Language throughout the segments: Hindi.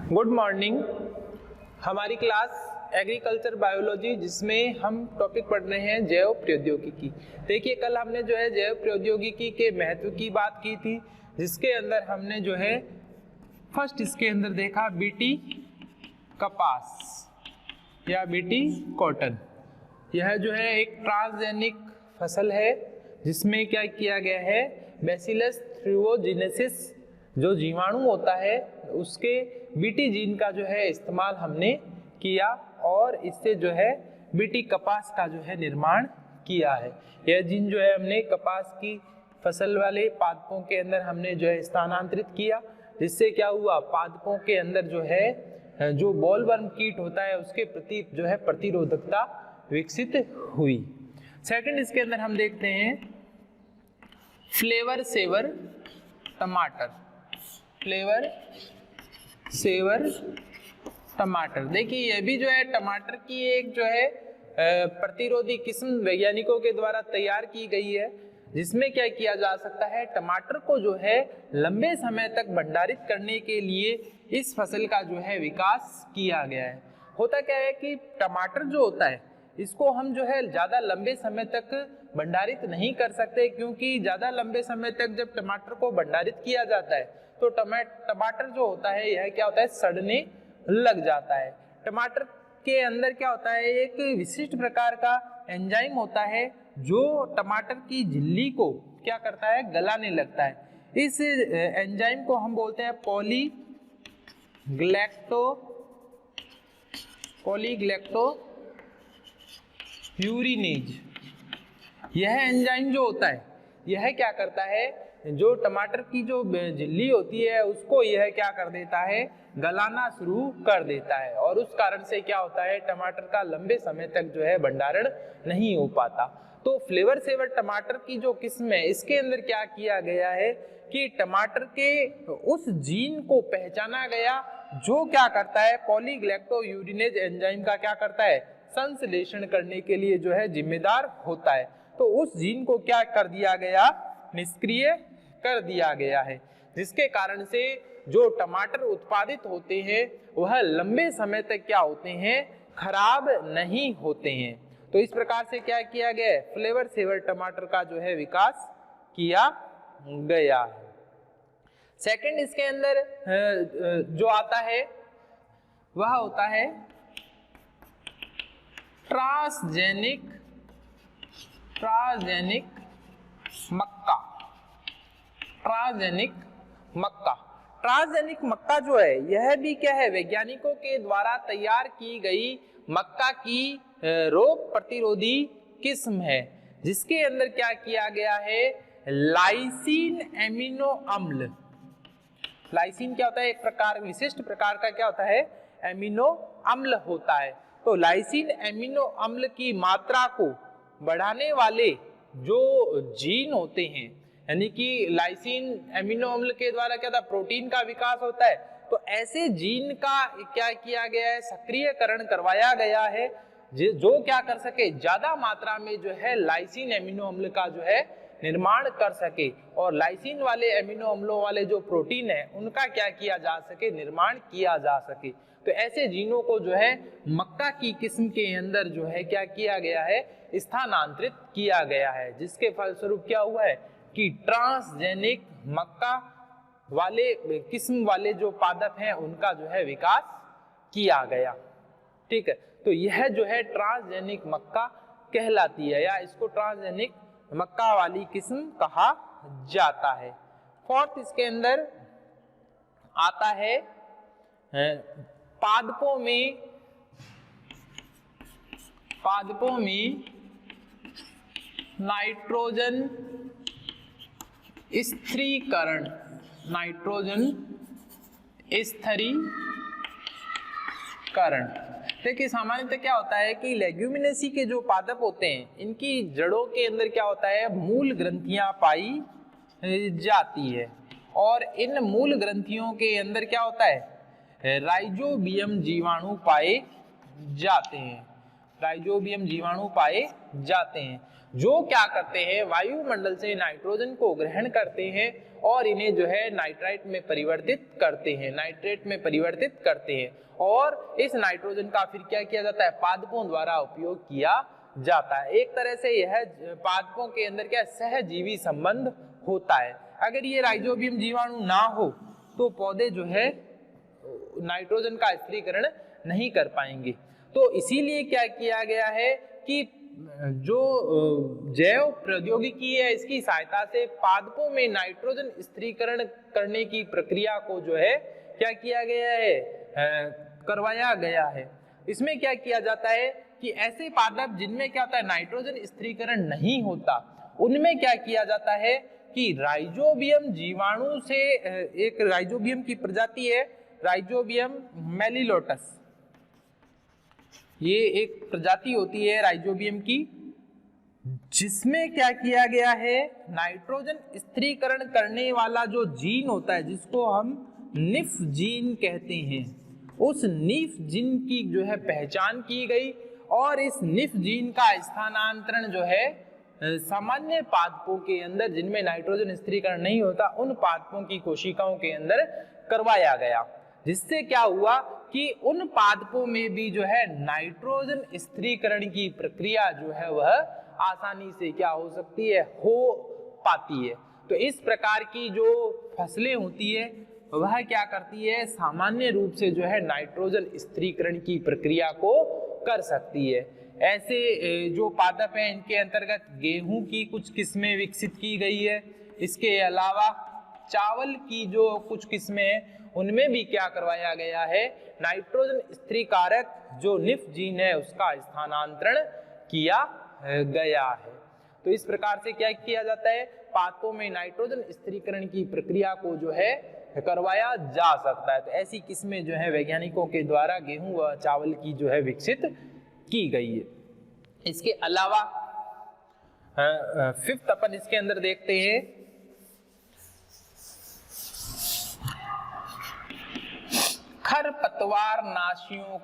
Good morning. हमारी क्लास एग्रीकल्चर बायोलॉजी जिसमें हम टॉपिक पढ़ रहे हैं जैव प्रौद्योगिकी। देखिए कल हमने जो है जैव प्रौद्योगिकी के महत्व की बात की थी, जिसके अंदर हमने जो है फर्स्ट इसके अंदर देखा बीटी कपास या बीटी कॉटन। यह जो है एक ट्रांसजेनिक फसल है जिसमें क्या किया गया है, बैसिलस थ्रियोजेनेसिस जो जीवाणु होता है उसके बीटी जीन का जो है इस्तेमाल हमने किया और इससे जो है बीटी कपास का जो है निर्माण किया है। यह जीन जो है हमने कपास की फसल वाले पादपों के अंदर हमने जो है स्थानांतरित किया, जिससे क्या हुआ, पादपों के अंदर जो है जो बॉलवर्म कीट होता है उसके प्रति जो है प्रतिरोधकता विकसित हुई। सेकंड इसके अंदर हम देखते हैं फ्लेवर सेवर टमाटर। फ्लेवर सेवर टमाटर, देखिए यह भी जो है टमाटर की एक जो है प्रतिरोधी किस्म वैज्ञानिकों के द्वारा तैयार की गई है, जिसमें क्या किया जा सकता है, टमाटर को जो है लंबे समय तक भंडारित करने के लिए इस फसल का जो है विकास किया गया है। होता क्या है कि टमाटर जो होता है इसको हम जो है ज्यादा लंबे समय तक भंडारित नहीं कर सकते, क्योंकि ज्यादा लंबे समय तक जब टमाटर को भंडारित किया जाता है तो टमाटर जो होता है यह क्या होता है, सड़ने लग जाता है। टमाटर के अंदर क्या होता है, एक विशिष्ट प्रकार का एंजाइम होता है जो टमाटर की झिल्ली को क्या करता है, गलाने लगता है। इस एंजाइम को हम बोलते हैं पॉलीग्लैक्टोयूरिनेज। यह एंजाइम जो होता है यह क्या करता है, जो टमाटर की जो झिल्ली होती है उसको यह क्या कर देता है, गलाना शुरू कर देता है, और उस कारण से क्या होता है, टमाटर का लंबे समय तक जो है भंडारण नहीं हो पाता। तो फ्लेवर सेवर टमाटर की जो किस्म है इसके अंदर क्या किया गया है कि टमाटर के उस जीन को पहचाना गया जो क्या करता है, पॉलीग्लैक्टोयूरिनेज एंजाइम का क्या करता है, संश्लेषण करने के लिए जो है जिम्मेदार होता है। तो उस जीन को क्या कर दिया गया, निष्क्रिय कर दिया गया है, जिसके कारण से जो टमाटर उत्पादित होते हैं वह लंबे समय तक क्या होते हैं, खराब नहीं होते हैं। तो इस प्रकार से क्या किया गया है, फ्लेवर सेवर टमाटर का जो है विकास किया गया है। सेकंड इसके अंदर जो आता है वह होता है ट्रांसजेनिक मक्का। ट्रांसजेनिक मक्का जो है यह भी क्या है, वैज्ञानिकों के द्वारा तैयार की गई मक्का की रोग प्रतिरोधी किस्म है, जिसके अंदर क्या किया गया है, लाइसिन एमिनो अम्ल। लाइसिन क्या होता है, एक प्रकार विशिष्ट प्रकार का क्या होता है, एमिनो अम्ल होता है। तो लाइसिन एमिनो अम्ल की मात्रा को बढ़ाने वाले जो जीन होते हैं, यानी कि लाइसिन एमिनो अम्ल के द्वारा क्या था, प्रोटीन का विकास होता है, तो ऐसे जीन का क्या किया गया है, सक्रियकरण करवाया गया है जो क्या कर सके, ज्यादा मात्रा में जो है लाइसिन एमिनो अम्ल का जो है निर्माण कर सके, और लाइसिन वाले एमिनो अम्लों वाले जो प्रोटीन है उनका क्या किया जा सके, निर्माण किया जा सके। तो ऐसे जीनों को जो है मक्का की किस्म के अंदर जो है क्या किया गया है, स्थानांतरित किया गया है, जिसके फलस्वरूप क्या हुआ है कि ट्रांसजेनिक मक्का वाले किस्म वाले जो पादप हैं उनका जो है विकास किया गया। ठीक है, तो यह जो है ट्रांसजेनिक मक्का कहलाती है, या इसको ट्रांसजेनिक मक्का वाली किस्म कहा जाता है। फोर्थ इसके अंदर आता है पादपों में नाइट्रोजन स्थिरीकरण। देखिए सामान्यतः क्या होता है कि लेग्यूमिनेसी के जो पादप होते हैं इनकी जड़ों के अंदर क्या होता है, मूल ग्रंथियां पाई जाती है, और इन मूल ग्रंथियों के अंदर क्या होता है, राइजोबियम जीवाणु पाए जाते हैं। राइजोबियम जीवाणु पाए जाते हैं, जो क्या करते हैं, वायुमंडल से नाइट्रोजन को ग्रहण करते हैं और इन्हें जो है नाइट्राइट में परिवर्तित करते हैं, नाइट्रेट में परिवर्तित करते हैं, और इस नाइट्रोजन का फिर क्या किया जाता है, पादपों द्वारा उपयोग किया जाता है। एक तरह से यह पादपों के अंदर क्या सहजीवी संबंध होता है। अगर ये राइजोबियम जीवाणु ना हो तो पौधे जो है नाइट्रोजन का स्थिरीकरण नहीं कर पाएंगे। तो इसीलिए क्या किया गया है कि जो जैव प्रौद्योगिकी है इसकी सहायता से पादपों में नाइट्रोजन स्थिरीकरण करने की प्रक्रिया को जो है क्या किया गया है, करवाया गया है। इसमें क्या किया जाता है कि ऐसे पादप जिनमें क्या होता है नाइट्रोजन स्थिरीकरण नहीं होता, उनमें क्या किया जाता है कि राइजोबियम जीवाणु से, एक राइजोबियम की प्रजाति है राइजोबियम मेलिलोटस, ये एक प्रजाति होती है राइजोबियम की, जिसमें क्या किया गया है, नाइट्रोजन स्थिरीकरण करने वाला जो जीन होता है जिसको हम निफ जीन कहते हैं, उस निफ जीन की जो है पहचान की गई और इस निफ जीन का स्थानांतरण जो है सामान्य पादपों के अंदर जिनमें नाइट्रोजन स्थिरीकरण नहीं होता उन पादपों की कोशिकाओं के अंदर करवाया गया, जिससे क्या हुआ कि उन पादपों में भी जो है नाइट्रोजन स्थिरीकरण की प्रक्रिया जो है वह आसानी से क्या हो सकती है, हो पाती है। तो इस प्रकार की जो फसलें होती है वह क्या करती है, सामान्य रूप से जो है नाइट्रोजन स्थिरीकरण की प्रक्रिया को कर सकती है। ऐसे जो पादप हैं इनके अंतर्गत गेहूं की कुछ किस्में विकसित की गई है, इसके अलावा चावल की जो कुछ किस्में हैं उनमें भी क्या करवाया गया है, नाइट्रोजन स्थिरीकारक जो निफ जीन है उसका स्थानांतरण किया गया है। तो इस प्रकार से क्या किया जाता है, पादपों में नाइट्रोजन स्थिरीकरण की प्रक्रिया को जो है करवाया जा सकता है। तो ऐसी किस्में जो है वैज्ञानिकों के द्वारा गेहूं व चावल की जो है विकसित की गई है। इसके अलावा फिफ्थ अपन इसके अंदर देखते हैं खरपतवार नाशियों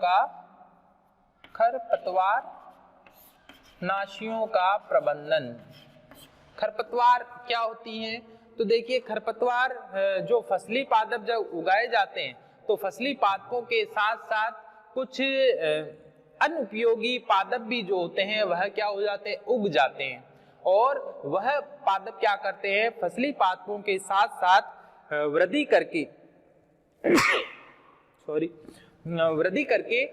का प्रबंधन। खरपतवार क्या होती हैं, तो देखिए खरपतवार जो फसली पादप जब उगाए जाते हैं तो फसली पादपों के साथ साथ कुछ अनुपयोगी पादप भी जो होते हैं वह क्या हो जाते हैं, उग जाते हैं, और वह पादप क्या करते हैं, फसली पादपों के साथ साथ वृद्धि करके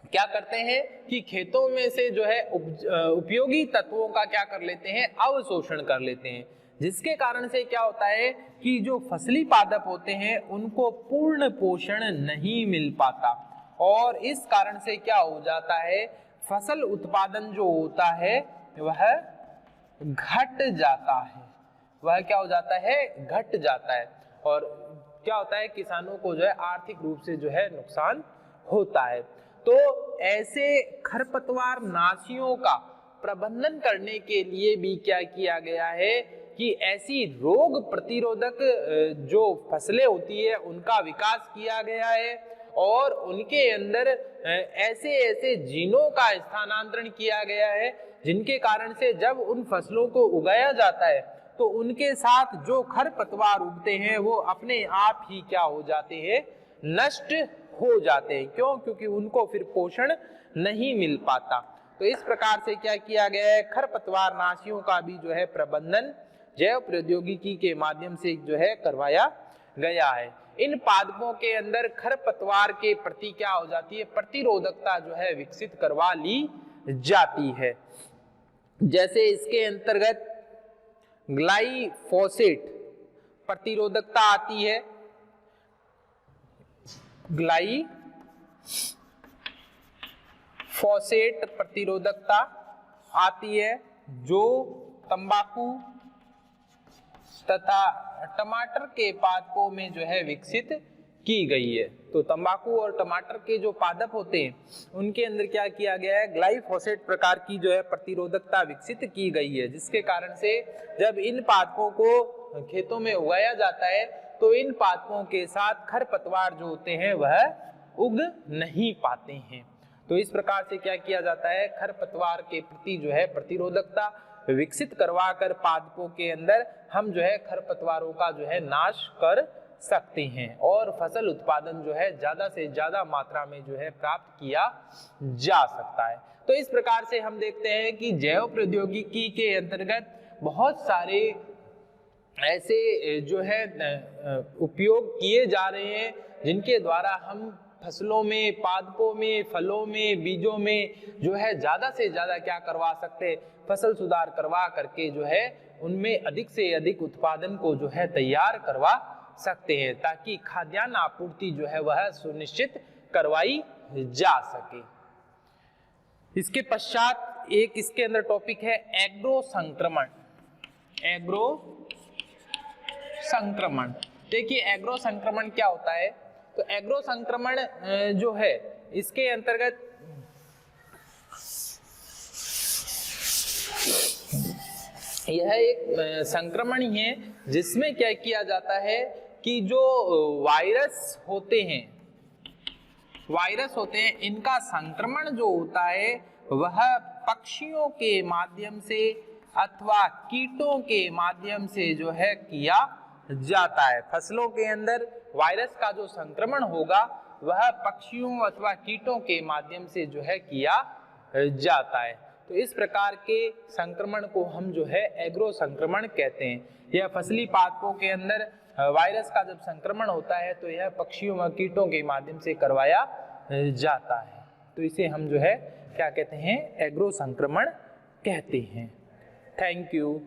क्या करते हैं कि खेतों में से जो है उपयोगी तत्वों का क्या कर लेते हैं, अवशोषण कर लेते हैं, जिसके कारण से क्या होता है कि जो फसली पादप होते हैं उनको पूर्ण पोषण नहीं मिल पाता, और इस कारण से क्या हो जाता है, फसल उत्पादन जो होता है वह घट जाता है, वह क्या हो जाता है, घट जाता है, और क्या होता है, किसानों को जो है आर्थिक रूप से जो है नुकसान होता है। तो ऐसे खरपतवार नाशियों का प्रबंधन करने के लिए भी क्या किया गया है कि ऐसी रोग प्रतिरोधक जो फसलें होती है उनका विकास किया गया है, और उनके अंदर ऐसे ऐसे जीनों का स्थानांतरण किया गया है जिनके कारण से जब उन फसलों को उगाया जाता है तो उनके साथ जो खरपतवार उगते हैं वो अपने आप ही क्या हो जाते हैं, नष्ट हो जाते हैं। क्यों? क्योंकि उनको फिर पोषण नहीं मिल पाता। तो इस प्रकार से क्या किया गया है, खरपतवार नाशियों का भी जो है प्रबंधन जैव प्रौद्योगिकी के माध्यम से जो है करवाया गया है। इन पादपों के अंदर खरपतवार के प्रति क्या हो जाती है, प्रतिरोधकता जो है विकसित करवा ली जाती है। जैसे इसके अंतर्गत ग्लाइफोसेट प्रतिरोधकता आती है, ग्लाइफोसेट प्रतिरोधकता आती है जो तंबाकू तथा टमाटर के पादपों में जो है विकसित की गई है। तो तंबाकू और टमाटर के जो पादप होते हैं उनके अंदर क्या किया गया है, ग्लाइफोसेट प्रकार की जो है प्रतिरोधकता विकसित की गई है, जिसके कारण से जब इन पादपों को खेतों में उगाया जाता है तो इन पादपों के साथ खरपतवार जो होते हैं वह उग नहीं पाते हैं। तो इस प्रकार से क्या किया जाता है, खरपतवार के प्रति जो है प्रतिरोधकता विकसित करवा कर पादपों के अंदर हम जो है खरपतवारों का जो है नाश कर सकते हैं और फसल उत्पादन जो है ज्यादा से ज्यादा मात्रा में जो है प्राप्त किया जा सकता है। तो इस प्रकार से हम देखते हैं कि जैव प्रौद्योगिकी के अंतर्गत बहुत सारे ऐसे जो है उपयोग किए जा रहे हैं जिनके द्वारा हम फसलों में, पादपों में, फलों में, बीजों में जो है ज्यादा से ज्यादा क्या करवा सकते, फसल सुधार करवा करके जो है उनमें अधिक से अधिक उत्पादन को जो है तैयार करवा सकते हैं ताकि खाद्यान्न आपूर्ति जो है वह सुनिश्चित करवाई जा सके। इसके पश्चात एक इसके अंदर टॉपिक है एग्रो संक्रमण। एग्रो संक्रमण, देखिए एग्रो संक्रमण क्या होता है। तो एग्रो संक्रमण जो है इसके अंतर्गत यह एक संक्रमण ही है जिसमें क्या किया जाता है कि जो वायरस होते हैं इनका संक्रमण जो होता है वह पक्षियों के माध्यम से अथवा कीटों के माध्यम से जो है किया जाता है। फसलों के अंदर वायरस का जो संक्रमण होगा वह पक्षियों अथवा कीटों के माध्यम से जो है किया जाता है। तो इस प्रकार के संक्रमण को हम जो है एग्रो संक्रमण कहते हैं। यह फसली पादपों के अंदर वायरस का जब संक्रमण होता है तो यह पक्षियों व कीटों के माध्यम से करवाया जाता है। तो इसे हम जो है क्या कहते हैं, एग्रो संक्रमण कहते हैं। Thank you.